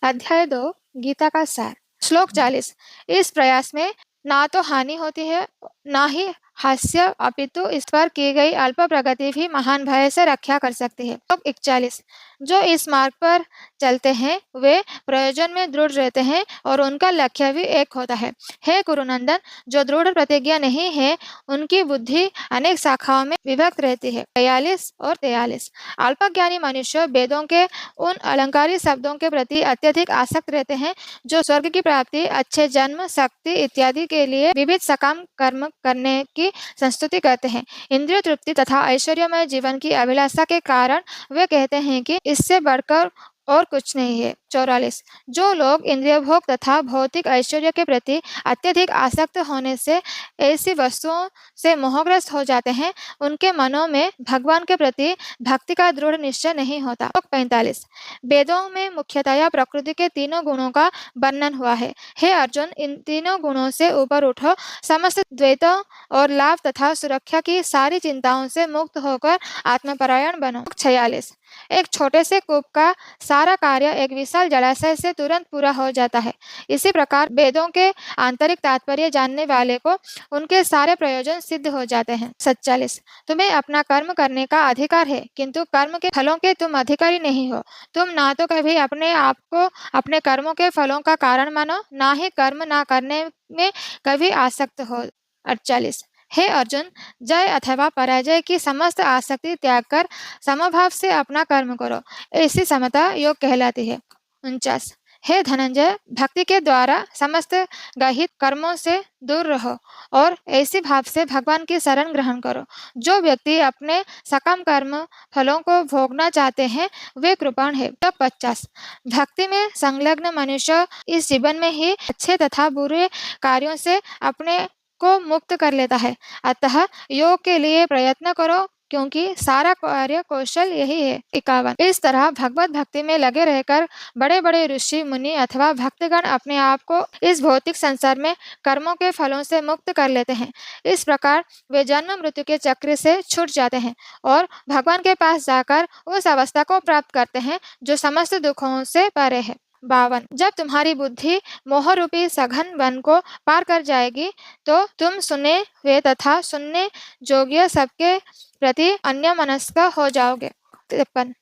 अध्याय 2 गीता का सार। श्लोक 40। इस प्रयास में ना तो हानि होती है ना ही हास्य, अपितु इस पर की गई अल्प प्रगति भी महान भय से रक्षा कर सकती है। श्लोक 41। जो इस मार्ग पर चलते हैं वे प्रयोजन में दृढ़ रहते हैं और उनका लक्ष्य भी एक होता है। हे कुरुनंदन, जो दृढ़ प्रतिज्ञा नहीं है उनकी बुद्धि अनेक शाखाओं में विभक्त रहती है। 42 और 43। अल्पज्ञानी मनुष्य वेदों के उन अलंकारी शब्दों के प्रति अत्यधिक आसक्त रहते हैं जो स्वर्ग की प्राप्ति, अच्छे जन्म, शक्ति इत्यादि के लिए विविध सकाम कर्म करने की संस्तुति करते हैं। इंद्रिय तृप्ति तथा ऐश्वर्यमय जीवन की अभिलाषा के कारण वे कहते हैं कि इससे बढ़कर और कुछ नहीं है। 44। जो लोग इंद्रिय भोग तथा भौतिक ऐश्वर्य के प्रति अत्यधिक आसक्त होने से ऐसी वस्तुओं से मोहग्रस्त हो जाते हैं, उनके मनों में भगवान के प्रति भक्ति का दृढ़ निश्चय नहीं होता। 45। वेदों में मुख्यतया प्रकृति के तीनों गुणों का वर्णन हुआ है। हे अर्जुन, इन तीनों गुणों से ऊपर उठो, समस्त द्वैतों और लाभ तथा सुरक्षा की सारी चिंताओं से मुक्त होकर आत्मपरायण बनो। 46। एक छोटे से कूप का सारा कार्य एक विशाल जलाशय से तुरंत पूरा हो जाता है। इसी प्रकार वेदों के आंतरिक तात्पर्य जानने वाले को उनके सारे प्रयोजन सिद्ध हो जाते हैं। 47। तुम्हें अपना कर्म करने का अधिकार है, किंतु कर्म के फलों के तुम अधिकारी नहीं हो। तुम ना तो कभी अपने आप को अपने कर्मों के फलों का कारण मानो, ना ही कर्म ना करने में कभी आसक्त हो। 48। हे अर्जुन, जय अथवा पराजय की समस्त आसक्ति त्याग कर समभाव से अपना कर्म करो, ऐसी समता योग कहलाती है। 49। हे धनंजय, भक्ति के द्वारा समस्त गहित कर्मों से दूर रहो और ऐसी भाव से भगवान की शरण ग्रहण करो। जो व्यक्ति अपने सकाम कर्म फलों को भोगना चाहते हैं वे कृपण है। 50। भक्ति में संलग्न मनुष्य इस जीवन में ही अच्छे तथा बुरे कार्यों से अपने को मुक्त कर लेता है। अतः योग के लिए प्रयत्न करो, क्योंकि सारा कार्य कौशल यही है। 51। इस तरह भगवत भक्ति में लगे रहकर बड़े बड़े ऋषि मुनि अथवा भक्तगण अपने आप को इस भौतिक संसार में कर्मों के फलों से मुक्त कर लेते हैं। इस प्रकार वे जन्म मृत्यु के चक्र से छूट जाते हैं और भगवान के पास जाकर उस अवस्था को प्राप्त करते हैं जो समस्त दुखों से परे है। 52। जब तुम्हारी बुद्धि मोह रूपी सघन वन को पार कर जाएगी तो तुम सुने हुए तथा सुनने योग्य सबके प्रति अन्यमनस्क हो जाओगे। 53।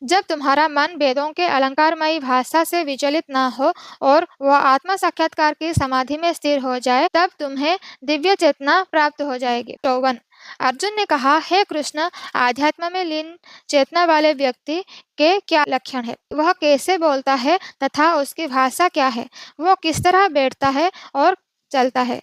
जब तुम्हारा मन वेदों के अलंकारमयी भाषा से विचलित न हो और वह आत्म साक्षात्कार की समाधि में स्थिर हो जाए, तब तुम्हें दिव्य चेतना प्राप्त हो जाएगी। 54। अर्जुन ने कहा, हे कृष्ण, आध्यात्म में लीन चेतना वाले व्यक्ति के क्या लक्षण है? वह कैसे बोलता है तथा उसकी भाषा क्या है? वह किस तरह बैठता है और चलता है?